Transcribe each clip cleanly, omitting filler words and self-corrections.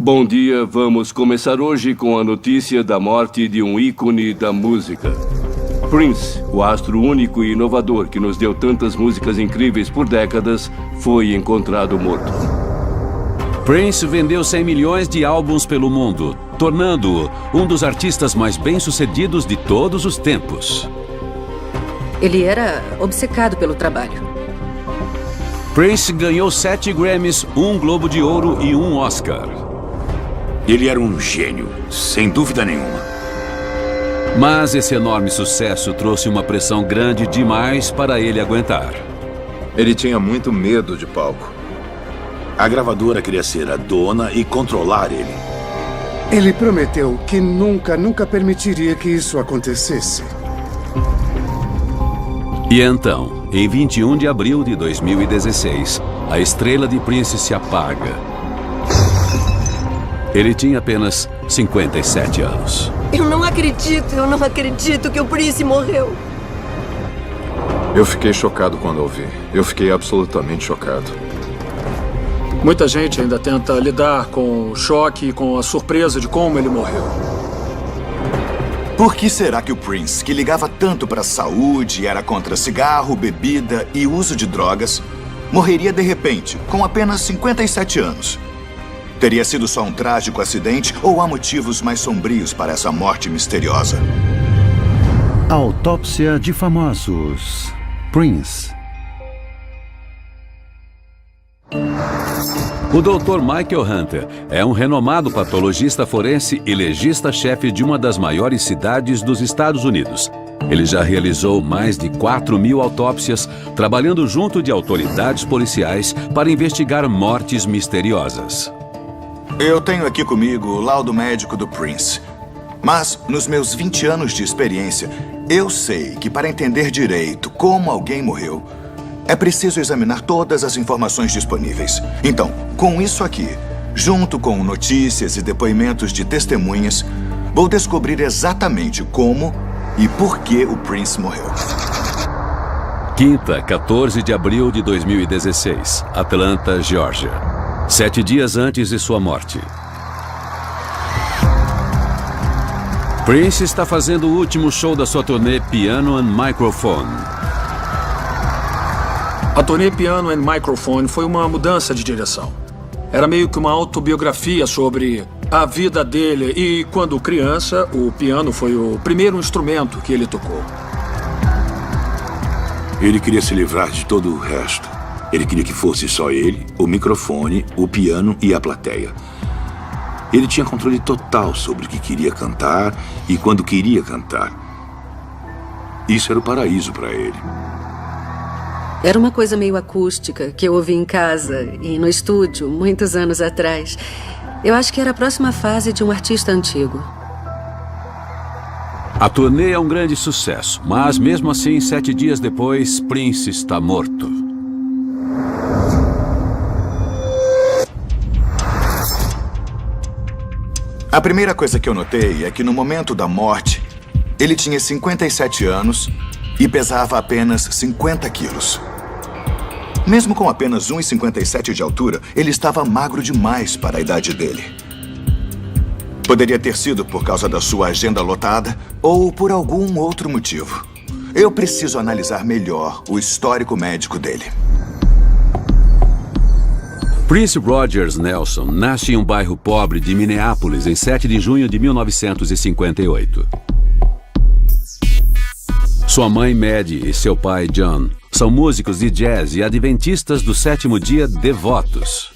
Bom dia, vamos começar hoje com a notícia da morte de um ícone da música. Prince, o astro único e inovador que nos deu tantas músicas incríveis por décadas, foi encontrado morto. Prince vendeu 100 milhões de álbuns pelo mundo, tornando-o um dos artistas mais bem-sucedidos de todos os tempos. Ele era obcecado pelo trabalho. Prince ganhou 7 Grammys, 1 Globo de Ouro e 1 Oscar. Ele era um gênio, sem dúvida nenhuma. Mas esse enorme sucesso trouxe uma pressão grande demais para ele aguentar. Ele tinha muito medo de palco. A gravadora queria ser a dona e controlar ele. Ele prometeu que nunca permitiria que isso acontecesse. E então, em 21 de abril de 2016, a estrela de Prince se apaga. Ele tinha apenas 57 anos. Eu não acredito que o Prince morreu. Eu fiquei chocado quando ouvi. Eu fiquei absolutamente chocado. Muita gente ainda tenta lidar com o choque e com a surpresa de como ele morreu. Por que será que o Prince, que ligava tanto para a saúde, era contra cigarro, bebida e uso de drogas, morreria de repente, com apenas 57 anos? Teria sido só um trágico acidente ou há motivos mais sombrios para essa morte misteriosa? Autópsia de famosos. Prince. O Dr. Michael Hunter é um renomado patologista forense e legista-chefe de uma das maiores cidades dos Estados Unidos. Ele já realizou mais de 4.000 autópsias, trabalhando junto de autoridades policiais para investigar mortes misteriosas. Eu tenho aqui comigo o laudo médico do Prince. Mas, nos meus 20 anos de experiência, eu sei que para entender direito como alguém morreu, é preciso examinar todas as informações disponíveis. Então, com isso aqui, junto com notícias e depoimentos de testemunhas, vou descobrir exatamente como e por que o Prince morreu. Quinta, 14 de abril de 2016, Atlanta, Geórgia. 7 dias antes de sua morte. Prince está fazendo o último show da sua turnê Piano and Microphone. A turnê Piano and Microphone foi uma mudança de direção. Era meio que uma autobiografia sobre a vida dele e, quando criança, o piano foi o primeiro instrumento que ele tocou. Ele queria se livrar de todo o resto. Ele queria que fosse só ele, o microfone, o piano e a plateia. Ele tinha controle total sobre o que queria cantar e quando queria cantar. Isso era o paraíso para ele. Era uma coisa meio acústica que eu ouvi em casa e no estúdio, muitos anos atrás. Eu acho que era a próxima fase de um artista antigo. A turnê é um grande sucesso, mas mesmo assim, 7 dias depois, Prince está morto. A primeira coisa que eu notei é que no momento da morte, ele tinha 57 anos e pesava apenas 50 quilos. Mesmo com apenas 1,57 de altura, ele estava magro demais para a idade dele. Poderia ter sido por causa da sua agenda lotada ou por algum outro motivo. Eu preciso analisar melhor o histórico médico dele. Prince Rogers Nelson nasce em um bairro pobre de Minneapolis em 7 de junho de 1958. Sua mãe Maddie e seu pai John são músicos de jazz e adventistas do sétimo dia devotos.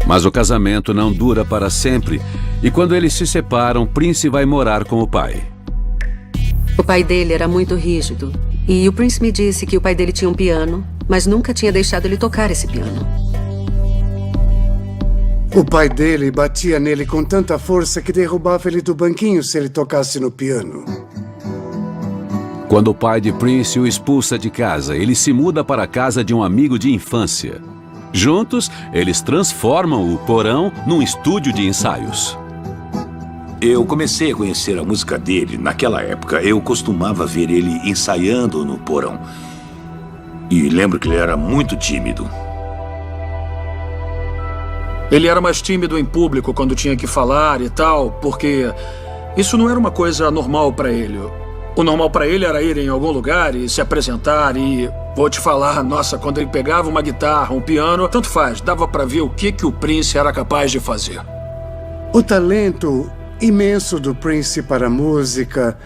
Mas o casamento não dura para sempre e quando eles se separam, Prince vai morar com o pai. O pai dele era muito rígido e o Prince me disse que o pai dele tinha um piano, mas nunca tinha deixado ele tocar esse piano. O pai dele batia nele com tanta força que derrubava ele do banquinho se ele tocasse no piano. Quando o pai de Prince o expulsa de casa, ele se muda para a casa de um amigo de infância. Juntos, eles transformam o porão num estúdio de ensaios. Eu comecei a conhecer a música dele. Naquela época, eu costumava ver ele ensaiando no porão. E lembro que ele era muito tímido. Ele era mais tímido em público quando tinha que falar e tal, porque isso não era uma coisa normal pra ele. O normal pra ele era ir em algum lugar e se apresentar e... Vou te falar, nossa, quando ele pegava uma guitarra, um piano, tanto faz, dava pra ver o que o Prince era capaz de fazer. O talento imenso do Prince para a música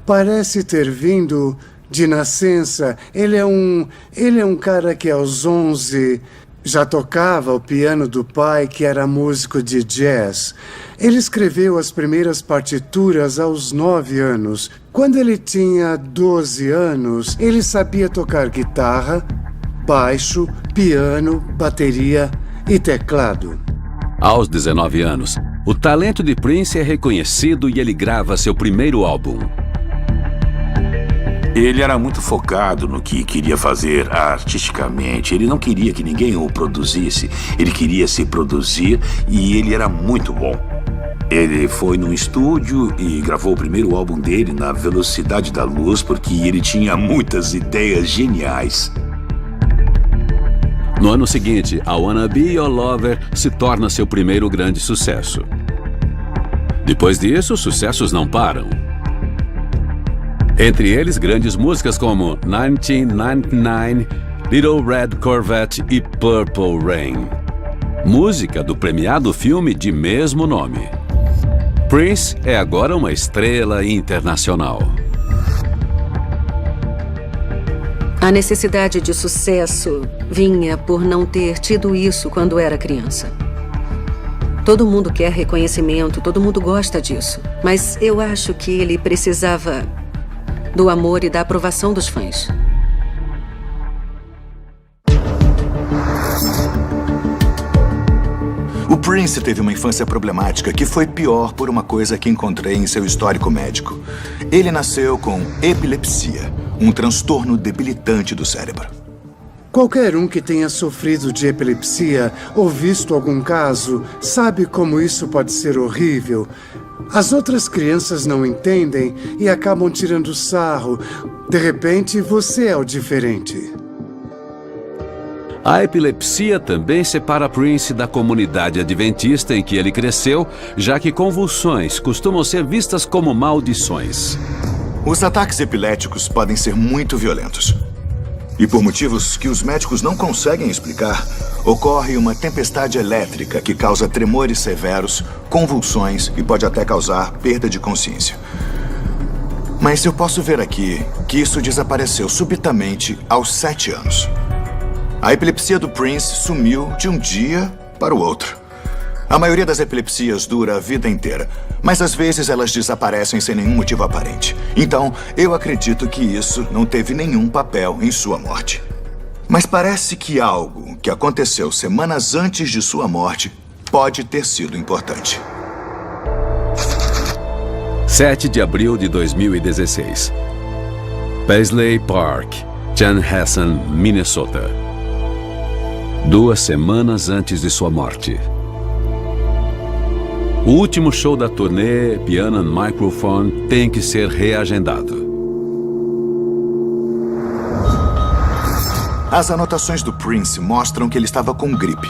parece ter vindo de nascença. Ele é um cara que aos 11 já tocava o piano do pai, que era músico de jazz. Ele escreveu as primeiras partituras aos 9 anos. Quando ele tinha 12 anos, ele sabia tocar guitarra, baixo, piano, bateria e teclado. Aos 19 anos, o talento de Prince é reconhecido e ele grava seu primeiro álbum. Ele era muito focado no que queria fazer artisticamente. Ele não queria que ninguém o produzisse. Ele queria se produzir e ele era muito bom. Ele foi num estúdio e gravou o primeiro álbum dele na velocidade da luz porque ele tinha muitas ideias geniais. No ano seguinte, I Wanna Be Your Lover se torna seu primeiro grande sucesso. Depois disso, os sucessos não param. Entre eles, grandes músicas como 1999, Little Red Corvette e Purple Rain. Música do premiado filme de mesmo nome. Prince é agora uma estrela internacional. A necessidade de sucesso vinha por não ter tido isso quando era criança. Todo mundo quer reconhecimento, todo mundo gosta disso. Mas eu acho que ele precisava do amor e da aprovação dos fãs. O Prince teve uma infância problemática que foi pior por uma coisa que encontrei em seu histórico médico. Ele nasceu com epilepsia, um transtorno debilitante do cérebro. Qualquer um que tenha sofrido de epilepsia ou visto algum caso sabe como isso pode ser horrível. As outras crianças não entendem e acabam tirando sarro. De repente, você é o diferente. A epilepsia também separa Prince da comunidade adventista em que ele cresceu, já que convulsões costumam ser vistas como maldições. Os ataques epiléticos podem ser muito violentos. E por motivos que os médicos não conseguem explicar, ocorre uma tempestade elétrica que causa tremores severos, convulsões e pode até causar perda de consciência. Mas eu posso ver aqui que isso desapareceu subitamente aos 7 anos. A epilepsia do Prince sumiu de um dia para o outro. A maioria das epilepsias dura a vida inteira, mas às vezes elas desaparecem sem nenhum motivo aparente. Então, eu acredito que isso não teve nenhum papel em sua morte. Mas parece que algo que aconteceu semanas antes de sua morte pode ter sido importante. 7 de abril de 2016. Paisley Park, Chanhassen, Minnesota. 2 semanas antes de sua morte. O último show da turnê Piano and Microphone tem que ser reagendado. As anotações do Prince mostram que ele estava com gripe.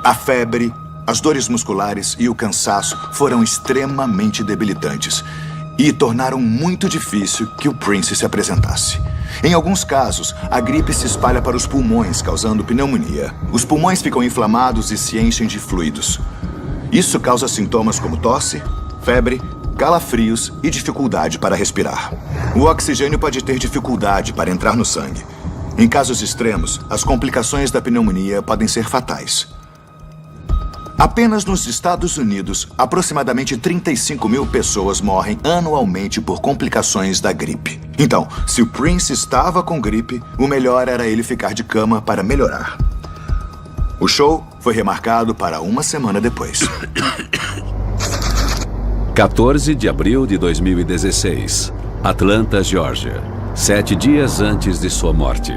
A febre, as dores musculares e o cansaço foram extremamente debilitantes e tornaram muito difícil que o Prince se apresentasse. Em alguns casos, a gripe se espalha para os pulmões, causando pneumonia. Os pulmões ficam inflamados e se enchem de fluidos. Isso causa sintomas como tosse, febre, calafrios e dificuldade para respirar. O oxigênio pode ter dificuldade para entrar no sangue. Em casos extremos, as complicações da pneumonia podem ser fatais. Apenas nos Estados Unidos, aproximadamente 35 mil pessoas morrem anualmente por complicações da gripe. Então, se o Prince estava com gripe, o melhor era ele ficar de cama para melhorar. O show foi remarcado para uma semana depois. 14 de abril de 2016. Atlanta, Geórgia. 7 dias antes de sua morte.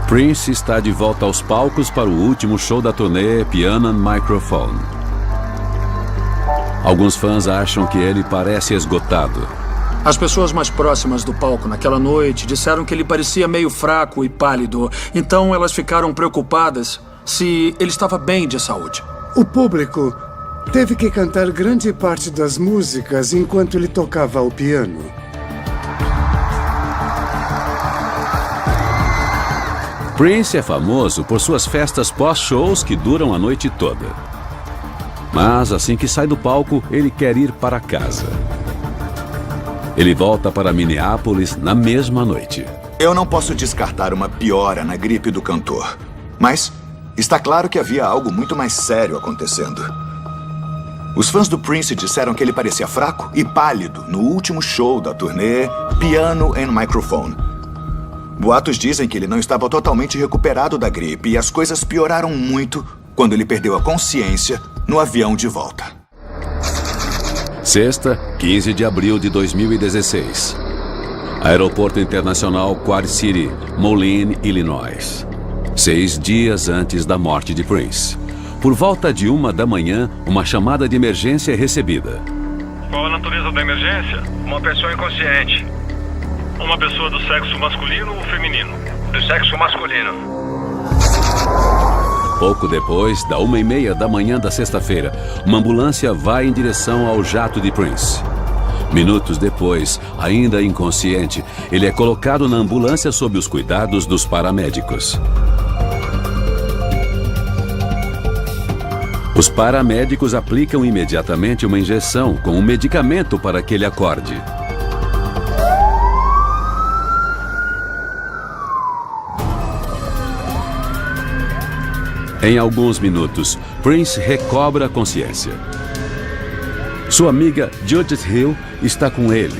Prince está de volta aos palcos para o último show da turnê Piano and Microphone. Alguns fãs acham que ele parece esgotado. As pessoas mais próximas do palco naquela noite disseram que ele parecia meio fraco e pálido. Então elas ficaram preocupadas se ele estava bem de saúde. O público teve que cantar grande parte das músicas enquanto ele tocava o piano. Prince é famoso por suas festas pós-shows que duram a noite toda. Mas assim que sai do palco, ele quer ir para casa. Ele volta para Minneapolis na mesma noite. Eu não posso descartar uma piora na gripe do cantor. Mas está claro que havia algo muito mais sério acontecendo. Os fãs do Prince disseram que ele parecia fraco e pálido no último show da turnê Piano and Microphone. Boatos dizem que ele não estava totalmente recuperado da gripe e as coisas pioraram muito quando ele perdeu a consciência no avião de volta. Sexta, 15 de abril de 2016. Aeroporto Internacional Quad City, Moline, Illinois. 6 dias antes da morte de Prince. Por volta de 1 da manhã, uma chamada de emergência é recebida. Qual a natureza da emergência? Uma pessoa inconsciente. Uma pessoa do sexo masculino ou feminino? Do sexo masculino. Pouco depois, da 1h30 da manhã da sexta-feira, uma ambulância vai em direção ao jato de Prince. Minutos depois, ainda inconsciente, ele é colocado na ambulância sob os cuidados dos paramédicos. Os paramédicos aplicam imediatamente uma injeção com um medicamento para que ele acorde. Em alguns minutos, Prince recobra a consciência. Sua amiga Judith Hill está com ele.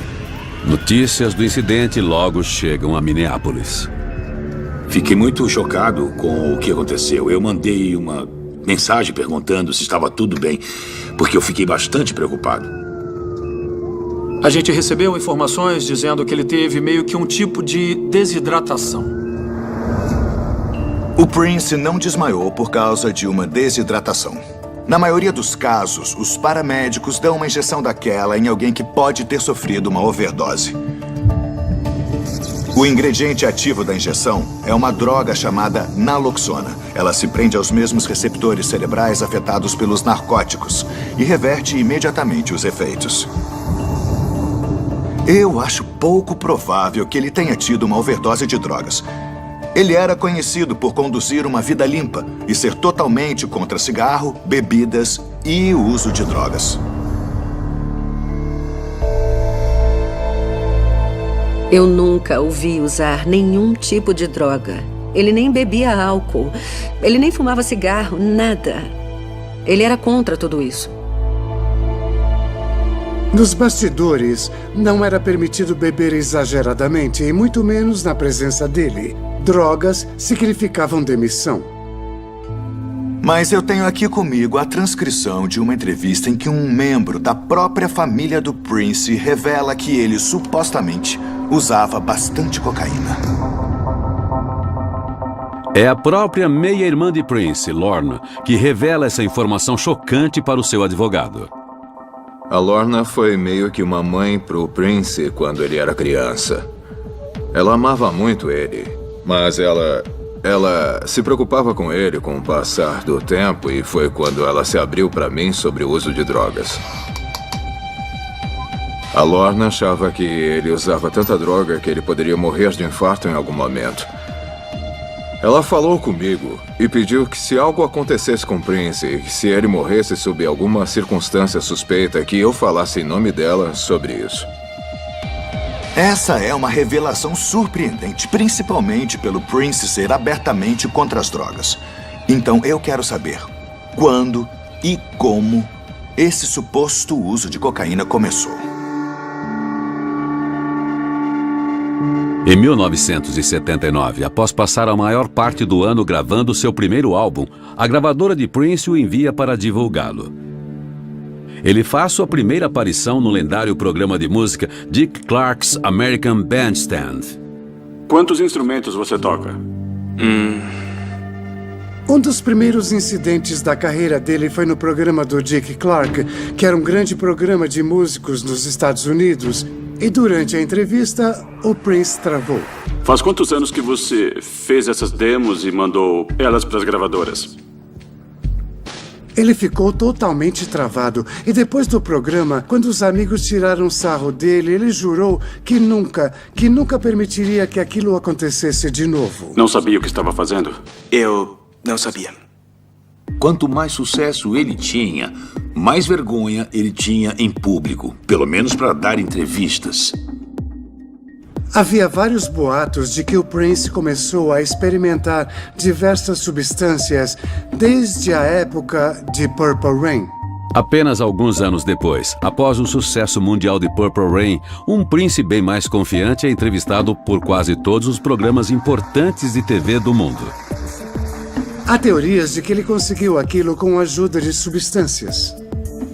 Notícias do incidente logo chegam a Minneapolis. Fiquei muito chocado com o que aconteceu. Eu mandei uma mensagem perguntando se estava tudo bem, porque eu fiquei bastante preocupado. A gente recebeu informações dizendo que ele teve meio que um tipo de desidratação. O Prince não desmaiou por causa de uma desidratação. Na maioria dos casos, os paramédicos dão uma injeção daquela em alguém que pode ter sofrido uma overdose. O ingrediente ativo da injeção é uma droga chamada naloxona. Ela se prende aos mesmos receptores cerebrais afetados pelos narcóticos e reverte imediatamente os efeitos. Eu acho pouco provável que ele tenha tido uma overdose de drogas. Ele era conhecido por conduzir uma vida limpa e ser totalmente contra cigarro, bebidas e o uso de drogas. Eu nunca o vi usar nenhum tipo de droga. Ele nem bebia álcool. Ele nem fumava cigarro, nada. Ele era contra tudo isso. Nos bastidores, não era permitido beber exageradamente, e muito menos na presença dele. Drogas significavam demissão. Mas eu tenho aqui comigo a transcrição de uma entrevista em que um membro da própria família do Prince revela que ele supostamente usava bastante cocaína. É a própria meia-irmã de Prince, Lorna, que revela essa informação chocante para o seu advogado. A Lorna foi meio que uma mãe pro Prince quando ele era criança. Ela amava muito ele, mas ela se preocupava com ele com o passar do tempo e foi quando ela se abriu para mim sobre o uso de drogas. A Lorna achava que ele usava tanta droga que ele poderia morrer de infarto em algum momento. Ela falou comigo e pediu que se algo acontecesse com Prince e se ele morresse sob alguma circunstância suspeita, que eu falasse em nome dela sobre isso. Essa é uma revelação surpreendente, principalmente pelo Prince ser abertamente contra as drogas. Então eu quero saber quando e como esse suposto uso de cocaína começou. Em 1979, após passar a maior parte do ano gravando seu primeiro álbum, a gravadora de Prince o envia para divulgá-lo. Ele faz sua primeira aparição no lendário programa de música Dick Clark's American Bandstand. Quantos instrumentos você toca? Um dos primeiros incidentes da carreira dele foi no programa do Dick Clark, que era um grande programa de músicos nos Estados Unidos. E durante a entrevista, o Prince travou. Faz quantos anos que você fez essas demos e mandou elas para as gravadoras? Ele ficou totalmente travado. E depois do programa, quando os amigos tiraram sarro dele, ele jurou que nunca permitiria que aquilo acontecesse de novo. Não sabia o que estava fazendo? Eu não sabia. Quanto mais sucesso ele tinha, mais vergonha ele tinha em público, pelo menos para dar entrevistas. Havia vários boatos de que o Prince começou a experimentar diversas substâncias desde a época de Purple Rain. Apenas alguns anos depois, após o sucesso mundial de Purple Rain, um Prince bem mais confiante é entrevistado por quase todos os programas importantes de TV do mundo. Há teorias de que ele conseguiu aquilo com a ajuda de substâncias.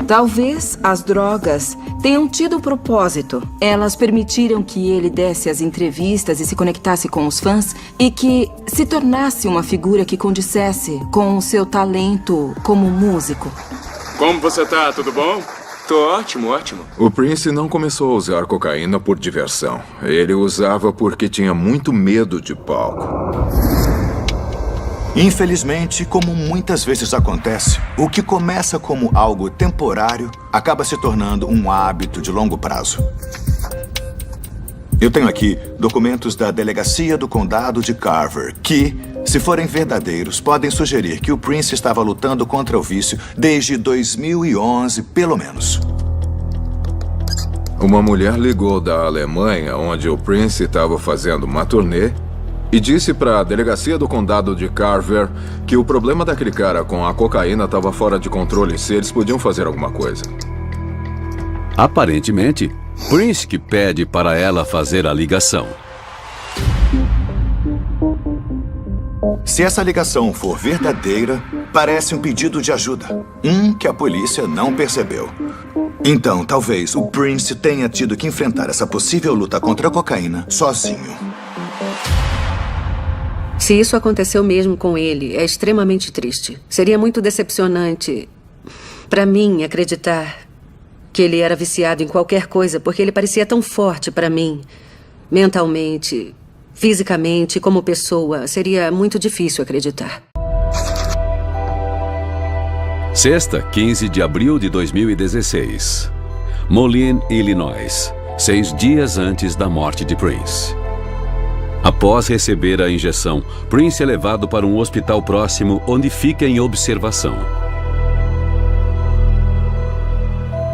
Talvez as drogas tenham tido um propósito. Elas permitiram que ele desse as entrevistas e se conectasse com os fãs e que se tornasse uma figura que condissesse com o seu talento como músico. Como você tá? Tudo bom? Tô ótimo, ótimo. O Prince não começou a usar cocaína por diversão. Ele usava porque tinha muito medo de palco. Infelizmente, como muitas vezes acontece, o que começa como algo temporário acaba se tornando um hábito de longo prazo. Eu tenho aqui documentos da Delegacia do Condado de Carver que, se forem verdadeiros, podem sugerir que o Prince estava lutando contra o vício desde 2011, pelo menos. Uma mulher ligou da Alemanha, onde o Prince estava fazendo uma turnê, e disse para a Delegacia do Condado de Carver que o problema daquele cara com a cocaína estava fora de controle e se eles podiam fazer alguma coisa. Aparentemente, Prince que pede para ela fazer a ligação. Se essa ligação for verdadeira, parece um pedido de ajuda. Que a polícia não percebeu. Então, talvez o Prince tenha tido que enfrentar essa possível luta contra a cocaína sozinho. Se isso aconteceu mesmo com ele, é extremamente triste. Seria muito decepcionante para mim acreditar que ele era viciado em qualquer coisa, porque ele parecia tão forte para mim, mentalmente, fisicamente, como pessoa. Seria muito difícil acreditar. Sexta, 15 de abril de 2016. Moline, Illinois. 6 dias antes da morte de Prince. Após receber a injeção, Prince é levado para um hospital próximo, onde fica em observação.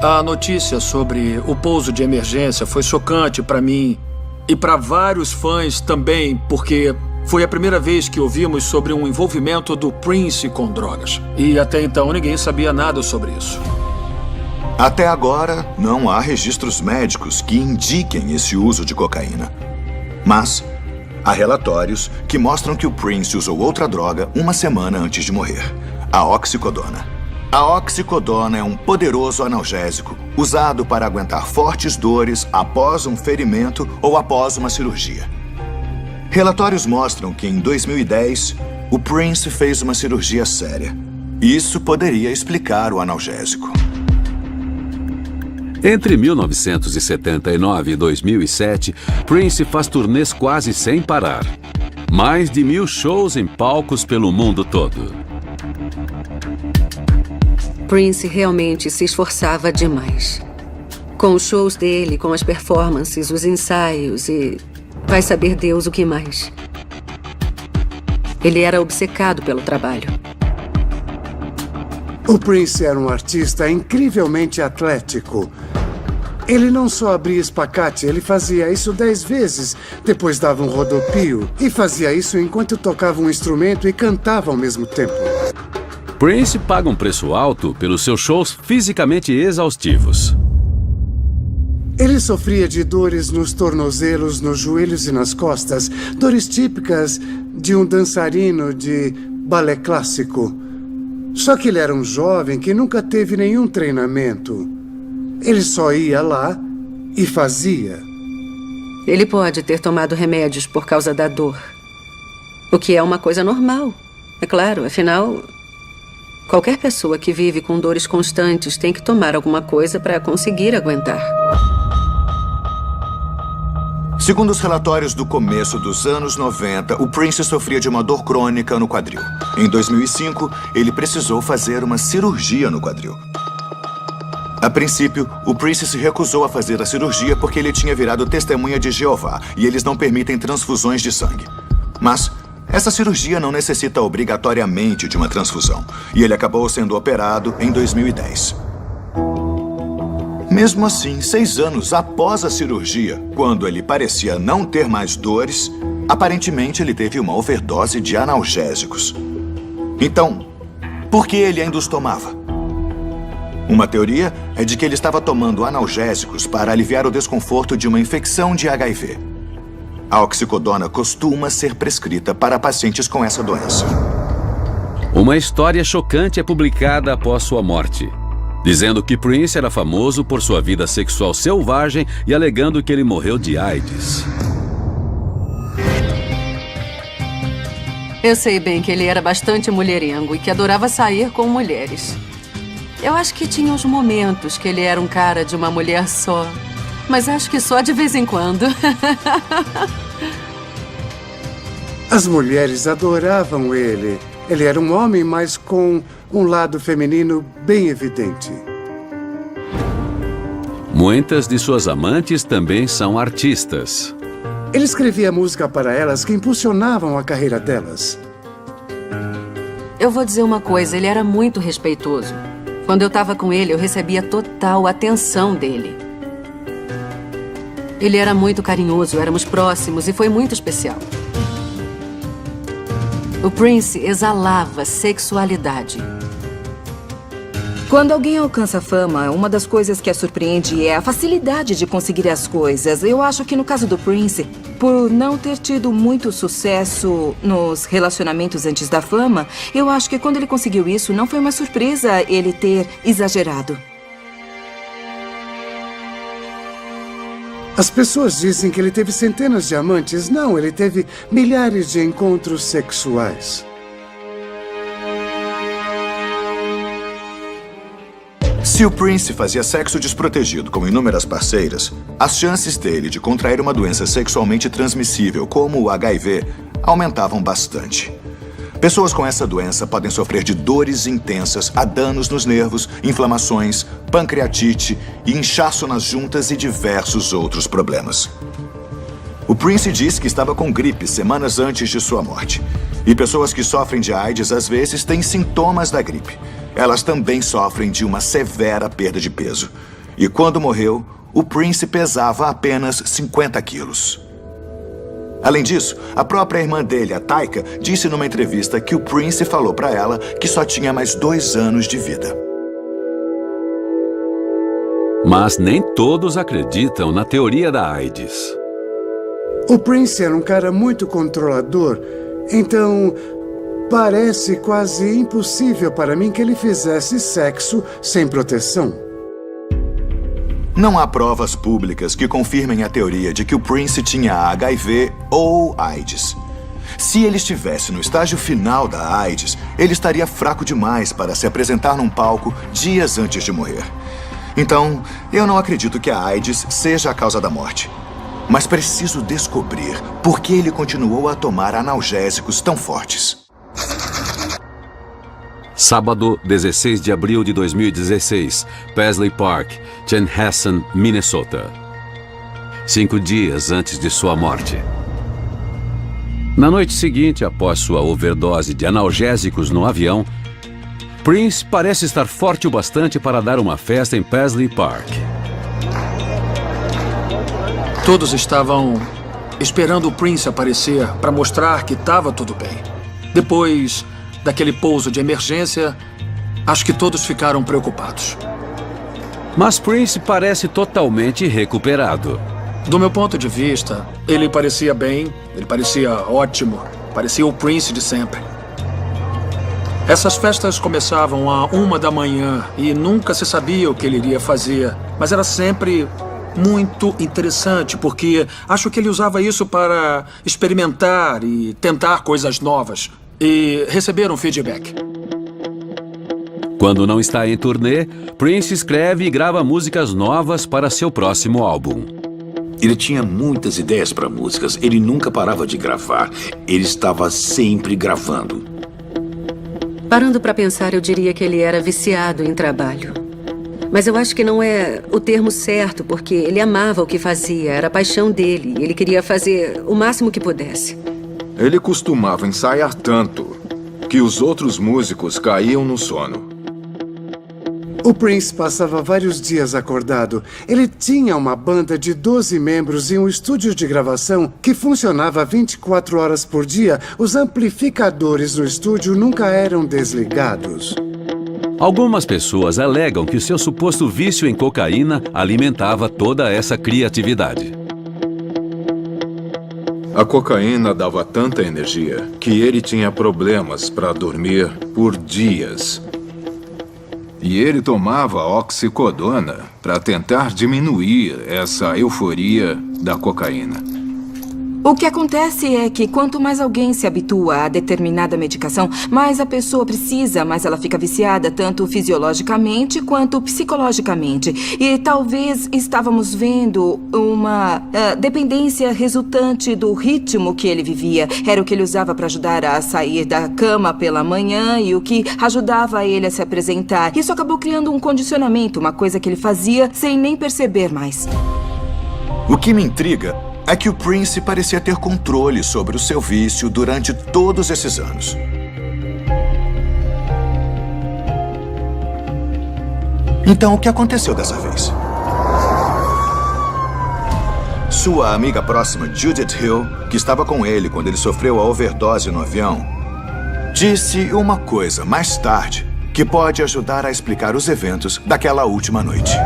A notícia sobre o pouso de emergência foi chocante para mim e para vários fãs também, porque foi a primeira vez que ouvimos sobre um envolvimento do Prince com drogas. E até então ninguém sabia nada sobre isso. Até agora, não há registros médicos que indiquem esse uso de cocaína. Mas há relatórios que mostram que o Prince usou outra droga uma semana antes de morrer, a oxicodona. A oxicodona é um poderoso analgésico usado para aguentar fortes dores após um ferimento ou após uma cirurgia. Relatórios mostram que em 2010, o Prince fez uma cirurgia séria. Isso poderia explicar o analgésico. Entre 1979 e 2007, Prince faz turnês quase sem parar. Mais de 1000 shows em palcos pelo mundo todo. Prince realmente se esforçava demais. Com os shows dele, com as performances, os ensaios e vai saber Deus o que mais. Ele era obcecado pelo trabalho. O Prince era um artista incrivelmente atlético. Ele não só abria espacate, ele fazia isso 10 vezes, depois dava um rodopio e fazia isso enquanto tocava um instrumento e cantava ao mesmo tempo. Prince paga um preço alto pelos seus shows fisicamente exaustivos. Ele sofria de dores nos tornozelos, nos joelhos e nas costas, dores típicas de um dançarino de balé clássico. Só que ele era um jovem que nunca teve nenhum treinamento. Ele só ia lá e fazia. Ele pode ter tomado remédios por causa da dor, o que é uma coisa normal. É claro, afinal, qualquer pessoa que vive com dores constantes tem que tomar alguma coisa para conseguir aguentar. Segundo os relatórios do começo dos anos 90, o Prince sofria de uma dor crônica no quadril. Em 2005, ele precisou fazer uma cirurgia no quadril. A princípio, o Prince se recusou a fazer a cirurgia porque ele tinha virado testemunha de Jeová e eles não permitem transfusões de sangue. Mas essa cirurgia não necessita obrigatoriamente de uma transfusão e ele acabou sendo operado em 2010. Mesmo assim, 6 anos após a cirurgia, quando ele parecia não ter mais dores, aparentemente ele teve uma overdose de analgésicos. Então, por que ele ainda os tomava? Uma teoria é de que ele estava tomando analgésicos para aliviar o desconforto de uma infecção de HIV. A oxicodona costuma ser prescrita para pacientes com essa doença. Uma história chocante é publicada após sua morte, dizendo que Prince era famoso por sua vida sexual selvagem e alegando que ele morreu de AIDS. Eu sei bem que ele era bastante mulherengo e que adorava sair com mulheres. Eu acho que tinha uns momentos que ele era um cara de uma mulher só. Mas acho que só de vez em quando. As mulheres adoravam ele. Ele era um homem, mas com um lado feminino bem evidente. Muitas de suas amantes também são artistas. Ele escrevia música para elas que impulsionavam a carreira delas. Eu vou dizer uma coisa, ele era muito respeitoso. Quando eu estava com ele, eu recebia total atenção dele. Ele era muito carinhoso, éramos próximos e foi muito especial. O Prince exalava sexualidade. Quando alguém alcança fama, uma das coisas que a surpreende é a facilidade de conseguir as coisas. Eu acho que no caso do Prince, por não ter tido muito sucesso nos relacionamentos antes da fama, eu acho que quando ele conseguiu isso, não foi uma surpresa ele ter exagerado. As pessoas dizem que ele teve centenas de amantes. Não, ele teve milhares de encontros sexuais. Se o Prince fazia sexo desprotegido com inúmeras parceiras, as chances dele de contrair uma doença sexualmente transmissível, como o HIV, aumentavam bastante. Pessoas com essa doença podem sofrer de dores intensas, a danos nos nervos, inflamações, pancreatite, inchaço nas juntas e diversos outros problemas. O Prince disse que estava com gripe semanas antes de sua morte. E pessoas que sofrem de AIDS às vezes têm sintomas da gripe. Elas também sofrem de uma severa perda de peso. E quando morreu, o Prince pesava apenas 50 quilos. Além disso, a própria irmã dele, a Taika, disse numa entrevista que o Prince falou para ela que só tinha mais 2 anos de vida. Mas nem todos acreditam na teoria da AIDS. O Prince era um cara muito controlador, então parece quase impossível para mim que ele fizesse sexo sem proteção. Não há provas públicas que confirmem a teoria de que o Prince tinha HIV ou AIDS. Se ele estivesse no estágio final da AIDS, ele estaria fraco demais para se apresentar num palco dias antes de morrer. Então, eu não acredito que a AIDS seja a causa da morte. Mas preciso descobrir por que ele continuou a tomar analgésicos tão fortes. Sábado, 16 de abril de 2016, Paisley Park, Chanhassen, Minnesota. 5 dias antes de sua morte. Na noite seguinte, após sua overdose de analgésicos no avião, Prince parece estar forte o bastante para dar uma festa em Paisley Park. Todos estavam esperando o Prince aparecer para mostrar que estava tudo bem. Depois daquele pouso de emergência, acho que todos ficaram preocupados. Mas Prince parece totalmente recuperado. Do meu ponto de vista, ele parecia bem, ele parecia ótimo, parecia o Prince de sempre. Essas festas começavam à 1 da manhã e nunca se sabia o que ele iria fazer, mas era sempre muito interessante, porque acho que ele usava isso para experimentar e tentar coisas novas e receber um feedback. Quando não está em turnê, Prince escreve e grava músicas novas para seu próximo álbum. Ele tinha muitas ideias para músicas. Ele nunca parava de gravar. Ele estava sempre gravando. Parando para pensar, eu diria que ele era viciado em trabalho. Mas eu acho que não é o termo certo, porque ele amava o que fazia, era a paixão dele. Ele queria fazer o máximo que pudesse. Ele costumava ensaiar tanto que os outros músicos caíam no sono. O Prince passava vários dias acordado. Ele tinha uma banda de 12 membros e um estúdio de gravação que funcionava 24 horas por dia. Os amplificadores no estúdio nunca eram desligados. Algumas pessoas alegam que seu suposto vício em cocaína alimentava toda essa criatividade. A cocaína dava tanta energia que ele tinha problemas para dormir por dias. E ele tomava oxicodona para tentar diminuir essa euforia da cocaína. O que acontece é que quanto mais alguém se habitua a determinada medicação, mais a pessoa precisa, mais ela fica viciada, tanto fisiologicamente quanto psicologicamente. E talvez estávamos vendo uma dependência resultante do ritmo que ele vivia. Era o que ele usava para ajudar a sair da cama pela manhã e o que ajudava ele a se apresentar. Isso acabou criando um condicionamento, uma coisa que ele fazia sem nem perceber mais. O que me intriga é que o Prince parecia ter controle sobre o seu vício durante todos esses anos. Então, o que aconteceu dessa vez? Sua amiga próxima, Judith Hill, que estava com ele quando ele sofreu a overdose no avião, disse uma coisa mais tarde que pode ajudar a explicar os eventos daquela última noite.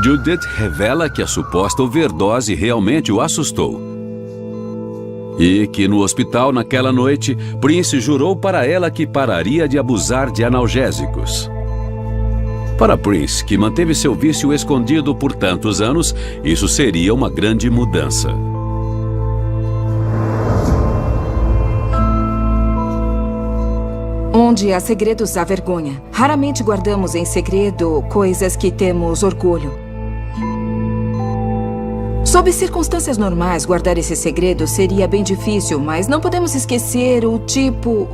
Judith revela que a suposta overdose realmente o assustou. E que no hospital naquela noite, Prince jurou para ela que pararia de abusar de analgésicos. Para Prince, que manteve seu vício escondido por tantos anos, isso seria uma grande mudança. Onde há segredos, há vergonha. Raramente guardamos em segredo coisas que temos orgulho. Sob circunstâncias normais, guardar esse segredo seria bem difícil, mas não podemos esquecer o tipo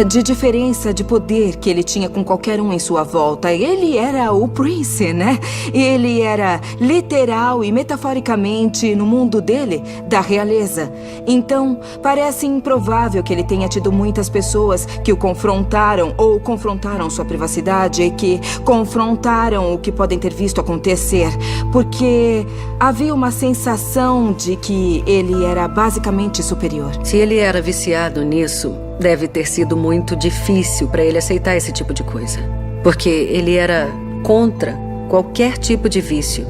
de diferença de poder que ele tinha com qualquer um em sua volta. Ele era o Prince, né? Ele era literal e metaforicamente, no mundo dele, da realeza. Então, parece improvável que ele tenha tido muitas pessoas que o confrontaram ou confrontaram sua privacidade e que confrontaram o que podem ter visto acontecer, porque havia uma sensação de que ele era basicamente superior. Se ele era viciado nisso, deve ter sido muito difícil para ele aceitar esse tipo de coisa. Porque ele era contra qualquer tipo de vício.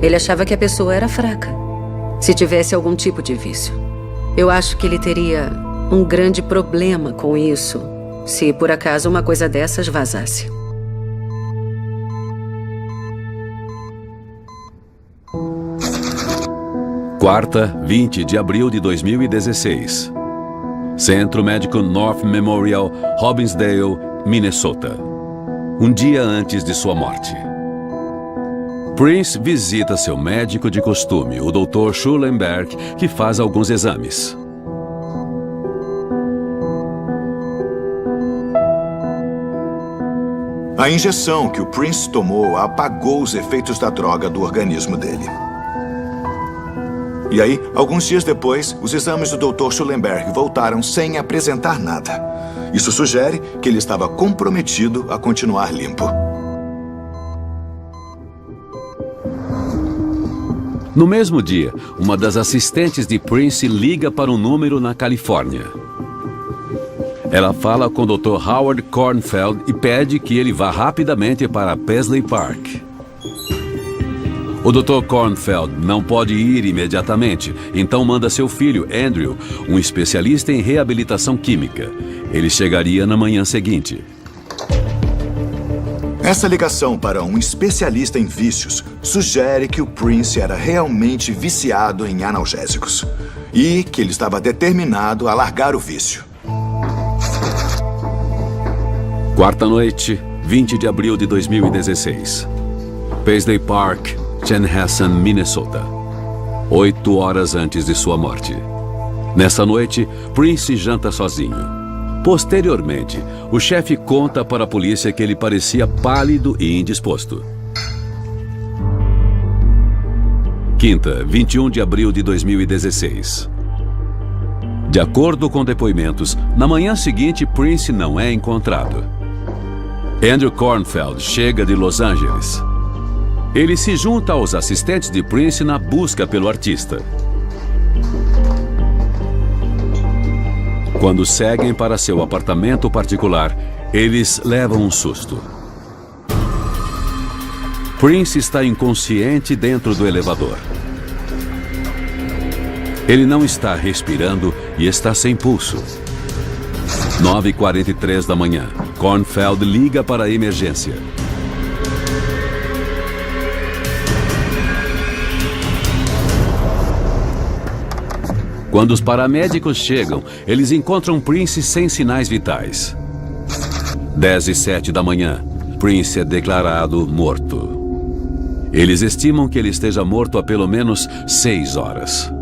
Ele achava que a pessoa era fraca se tivesse algum tipo de vício. Eu acho que ele teria um grande problema com isso se por acaso uma coisa dessas vazasse. Quarta, 20 de abril de 2016. Centro Médico North Memorial, Robbinsdale, Minnesota. Um dia antes de sua morte. Prince visita seu médico de costume, o Dr. Schulenberg, que faz alguns exames. A injeção que o Prince tomou apagou os efeitos da droga do organismo dele. E aí, alguns dias depois, os exames do Dr. Schulenberg voltaram sem apresentar nada. Isso sugere que ele estava comprometido a continuar limpo. No mesmo dia, uma das assistentes de Prince liga para um número na Califórnia. Ela fala com o Dr. Howard Kornfeld e pede que ele vá rapidamente para Paisley Park. O Dr. Kornfeld não pode ir imediatamente, então manda seu filho, Andrew, um especialista em reabilitação química. Ele chegaria na manhã seguinte. Essa ligação para um especialista em vícios sugere que o Prince era realmente viciado em analgésicos e que ele estava determinado a largar o vício. Quarta noite, 20 de abril de 2016. Paisley Park, Chanhassen, Minnesota, 8 horas antes de sua morte. Nessa noite, Prince janta sozinho. Posteriormente, o chefe conta para a polícia que ele parecia pálido e indisposto. Quinta, 21 de abril de 2016. De acordo com depoimentos, na manhã seguinte, Prince não é encontrado. Andrew Kornfeld chega de Los Angeles. Ele se junta aos assistentes de Prince na busca pelo artista. Quando seguem para seu apartamento particular, eles levam um susto. Prince está inconsciente dentro do elevador. Ele não está respirando e está sem pulso. 9h43 da manhã, Kornfeld liga para a emergência. Quando os paramédicos chegam, eles encontram Prince sem sinais vitais. 10h07 da manhã, Prince é declarado morto. Eles estimam que ele esteja morto há pelo menos 6 horas.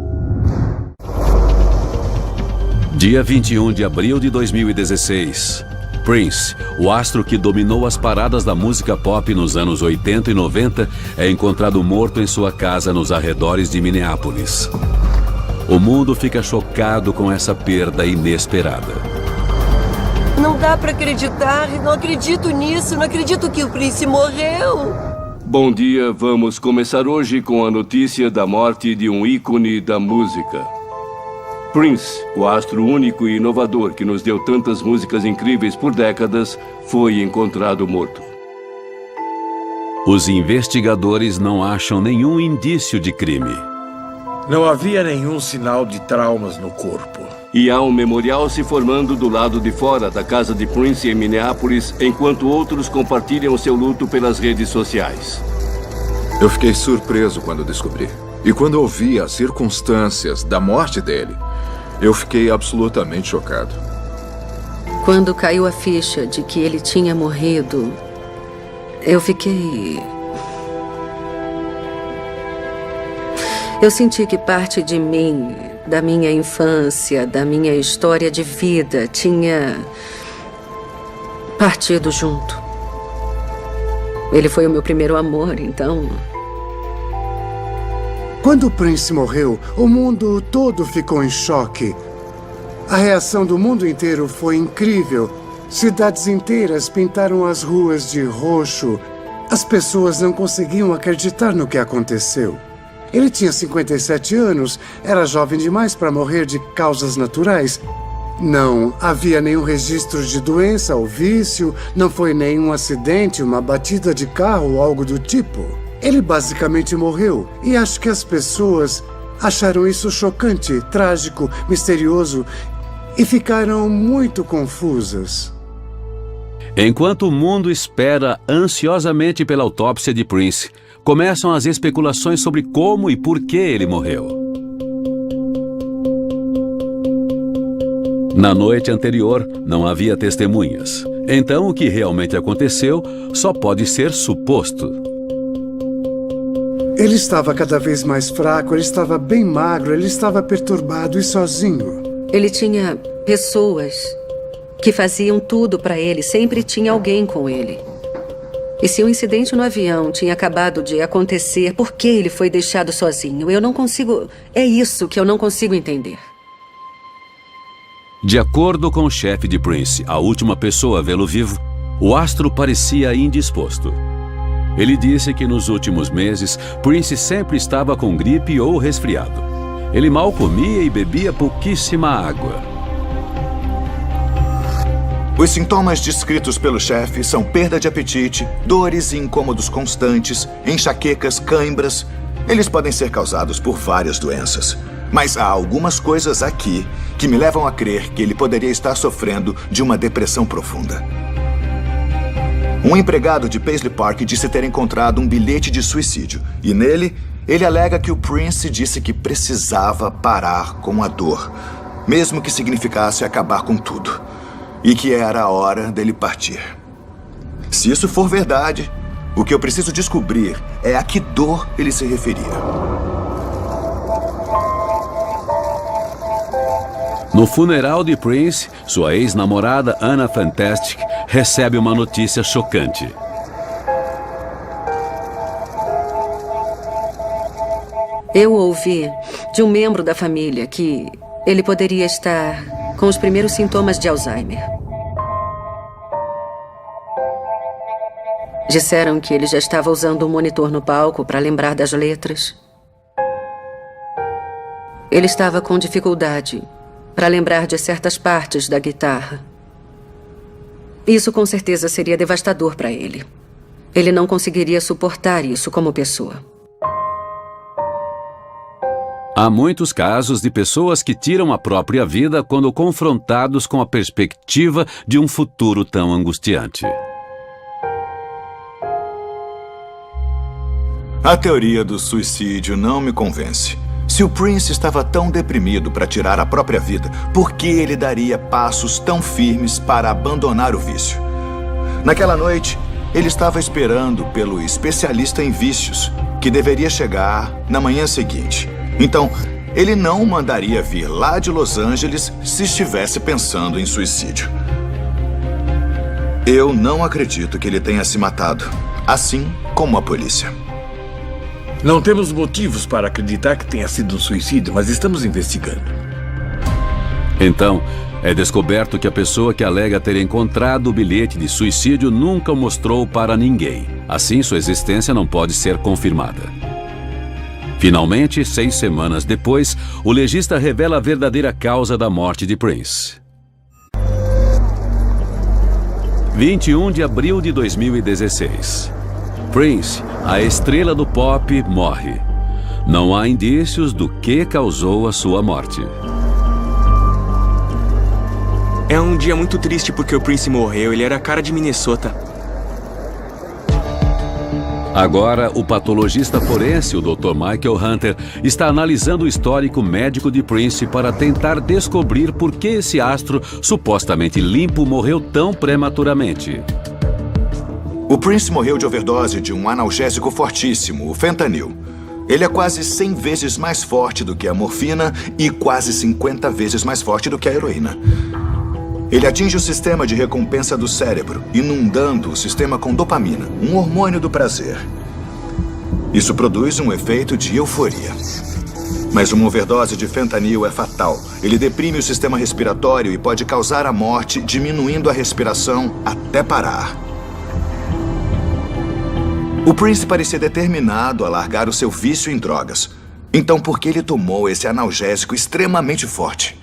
Dia 21 de abril de 2016. Prince, o astro que dominou as paradas da música pop nos anos 80 e 90, é encontrado morto em sua casa nos arredores de Minneapolis. O mundo fica chocado com essa perda inesperada. Não dá pra acreditar, não acredito nisso, não acredito que o Prince morreu. Bom dia, vamos começar hoje com a notícia da morte de um ícone da música. Prince, o astro único e inovador que nos deu tantas músicas incríveis por décadas, foi encontrado morto. Os investigadores não acham nenhum indício de crime. Não havia nenhum sinal de traumas no corpo. E há um memorial se formando do lado de fora da casa de Prince em Minneapolis, enquanto outros compartilham seu luto pelas redes sociais. Eu fiquei surpreso quando descobri. E quando ouvi as circunstâncias da morte dele, eu fiquei absolutamente chocado. Quando caiu a ficha de que ele tinha morrido, eu fiquei... Eu senti que parte de mim, da minha infância, da minha história de vida, tinha partido junto. Ele foi o meu primeiro amor, então... Quando Prince morreu, o mundo todo ficou em choque. A reação do mundo inteiro foi incrível. Cidades inteiras pintaram as ruas de roxo. As pessoas não conseguiam acreditar no que aconteceu. Ele tinha 57 anos, era jovem demais para morrer de causas naturais. Não havia nenhum registro de doença ou vício, não foi nenhum acidente, uma batida de carro ou algo do tipo. Ele basicamente morreu, e acho que as pessoas acharam isso chocante, trágico, misterioso e ficaram muito confusas. Enquanto o mundo espera ansiosamente pela autópsia de Prince, começam as especulações sobre como e por que ele morreu. Na noite anterior, não havia testemunhas. Então, o que realmente aconteceu só pode ser suposto. Ele estava cada vez mais fraco, ele estava bem magro, ele estava perturbado e sozinho. Ele tinha pessoas que faziam tudo para ele, sempre tinha alguém com ele. E se o incidente no avião tinha acabado de acontecer, por que ele foi deixado sozinho? Eu não consigo... É isso que eu não consigo entender. De acordo com o chefe de Prince, a última pessoa a vê-lo vivo, o astro parecia indisposto. Ele disse que nos últimos meses, Prince sempre estava com gripe ou resfriado. Ele mal comia e bebia pouquíssima água. Os sintomas descritos pelo chefe são perda de apetite, dores e incômodos constantes, enxaquecas, cãibras. Eles podem ser causados por várias doenças. Mas há algumas coisas aqui que me levam a crer que ele poderia estar sofrendo de uma depressão profunda. Um empregado de Paisley Park disse ter encontrado um bilhete de suicídio. E nele, ele alega que o Prince disse que precisava parar com a dor, mesmo que significasse acabar com tudo. E que era a hora dele partir. Se isso for verdade, O que eu preciso descobrir é a que dor ele se referia. No funeral de Prince, sua ex-namorada Anna Fantastic recebe uma notícia chocante. Eu ouvi de um membro da família que ele poderia estar com os primeiros sintomas de Alzheimer. Disseram que ele já estava usando um monitor no palco para lembrar das letras. Ele estava com dificuldade para lembrar de certas partes da guitarra. Isso com certeza seria devastador para ele. Ele não conseguiria suportar isso como pessoa. Há muitos casos de pessoas que tiram a própria vida quando confrontados com a perspectiva de um futuro tão angustiante. A teoria do suicídio não me convence. Se o Prince estava tão deprimido para tirar a própria vida, por que ele daria passos tão firmes para abandonar o vício? Naquela noite, ele estava esperando pelo especialista em vícios, que deveria chegar na manhã seguinte. Então, ele não o mandaria vir lá de Los Angeles se estivesse pensando em suicídio. Eu não acredito que ele tenha se matado, assim como a polícia. Não temos motivos para acreditar que tenha sido um suicídio, mas estamos investigando. Então, é descoberto que a pessoa que alega ter encontrado o bilhete de suicídio nunca o mostrou para ninguém. Assim, sua existência não pode ser confirmada. Finalmente, 6 semanas depois, o legista revela a verdadeira causa da morte de Prince. 21 de abril de 2016. Prince, a estrela do pop, morre. Não há indícios do que causou a sua morte. É um dia muito triste porque o Prince morreu. Ele era a cara de Minnesota. Agora, o patologista forense, o Dr. Michael Hunter, está analisando o histórico médico de Prince para tentar descobrir por que esse astro supostamente limpo morreu tão prematuramente. O Prince morreu de overdose de um analgésico fortíssimo, o fentanil. Ele é quase 100 vezes mais forte do que a morfina e quase 50 vezes mais forte do que a heroína. Ele atinge o sistema de recompensa do cérebro, inundando o sistema com dopamina, um hormônio do prazer. Isso produz um efeito de euforia. Mas uma overdose de fentanil é fatal. Ele deprime o sistema respiratório e pode causar a morte, diminuindo a respiração até parar. O Prince parecia determinado a largar o seu vício em drogas. Então, por que ele tomou esse analgésico extremamente forte?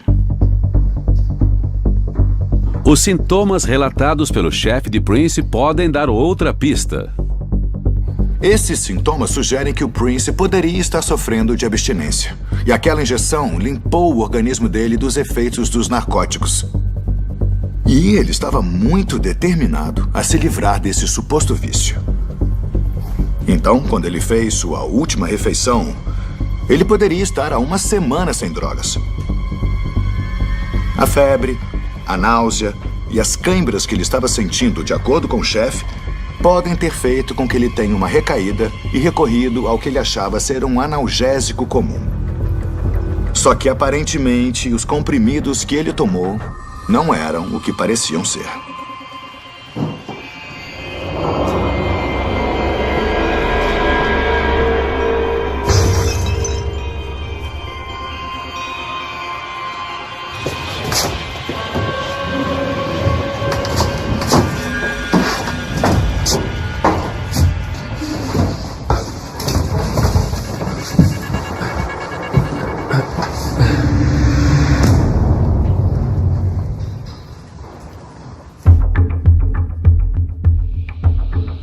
Os sintomas relatados pelo chefe de Prince podem dar outra pista. Esses sintomas sugerem que o Prince poderia estar sofrendo de abstinência. E aquela injeção limpou o organismo dele dos efeitos dos narcóticos. E ele estava muito determinado a se livrar desse suposto vício. Então, quando ele fez sua última refeição, ele poderia estar há 1 semana sem drogas. A febre, a náusea e as câimbras que ele estava sentindo, de acordo com o chefe, podem ter feito com que ele tenha uma recaída e recorrido ao que ele achava ser um analgésico comum. Só que, aparentemente, os comprimidos que ele tomou não eram o que pareciam ser.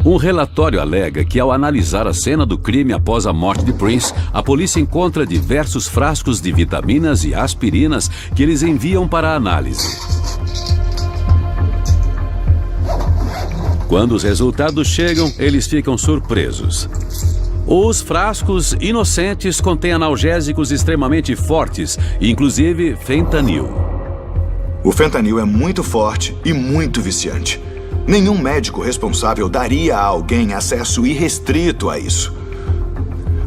Um relatório alega que, ao analisar a cena do crime após a morte de Prince, a polícia encontra diversos frascos de vitaminas e aspirinas que eles enviam para análise. Quando os resultados chegam, eles ficam surpresos. Os frascos inocentes contêm analgésicos extremamente fortes, inclusive fentanil. O fentanil é muito forte e muito viciante. Nenhum médico responsável daria a alguém acesso irrestrito a isso.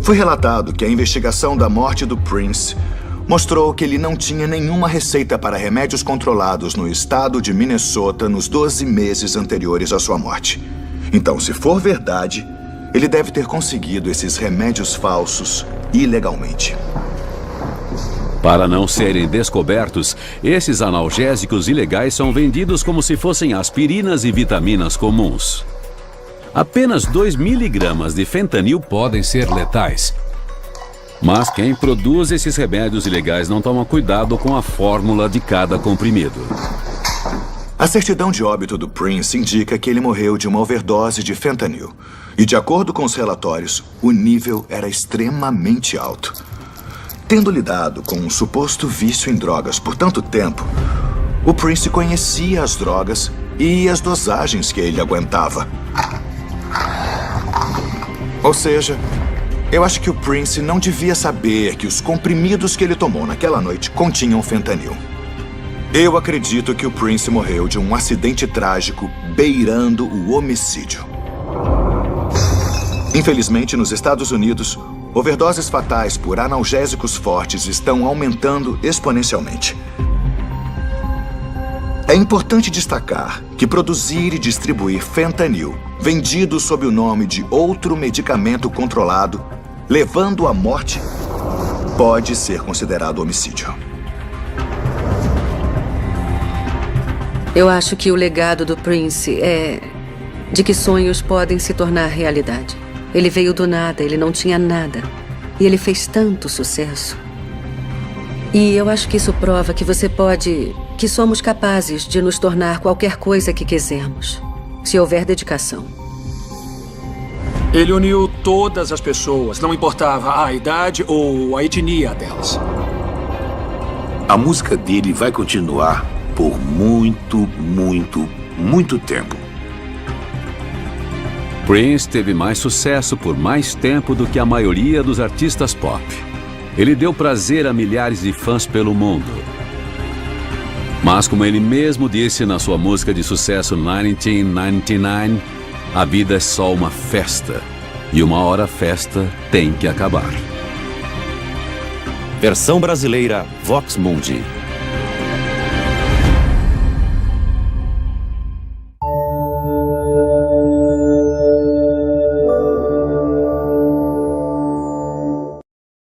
Foi relatado que a investigação da morte do Prince mostrou que ele não tinha nenhuma receita para remédios controlados no estado de Minnesota nos 12 meses anteriores à sua morte. Então, se for verdade, ele deve ter conseguido esses remédios falsos ilegalmente. Para não serem descobertos, esses analgésicos ilegais são vendidos como se fossem aspirinas e vitaminas comuns. Apenas 2 miligramas de fentanil podem ser letais. Mas quem produz esses remédios ilegais não toma cuidado com a fórmula de cada comprimido. A certidão de óbito do Prince indica que ele morreu de uma overdose de fentanil. E de acordo com os relatórios, o nível era extremamente alto. Tendo lidado com um suposto vício em drogas por tanto tempo, o Prince conhecia as drogas e as dosagens que ele aguentava. Ou seja, eu acho que o Prince não devia saber que os comprimidos que ele tomou naquela noite continham fentanil. Eu acredito que o Prince morreu de um acidente trágico beirando o homicídio. Infelizmente, nos Estados Unidos, overdoses fatais por analgésicos fortes estão aumentando exponencialmente. É importante destacar que produzir e distribuir fentanil, vendido sob o nome de outro medicamento controlado, levando à morte, pode ser considerado homicídio. Eu acho que o legado do Prince é de que sonhos podem se tornar realidade. Ele veio do nada, ele não tinha nada. E ele fez tanto sucesso. E eu acho que isso prova que que somos capazes de nos tornar qualquer coisa que quisermos, se houver dedicação. Ele uniu todas as pessoas, não importava a idade ou a etnia delas. A música dele vai continuar por muito tempo. Prince teve mais sucesso por mais tempo do que a maioria dos artistas pop. Ele deu prazer a milhares de fãs pelo mundo. Mas como ele mesmo disse na sua música de sucesso 1999, a vida é só uma festa. E uma hora a festa tem que acabar. Versão brasileira Vox Mundi.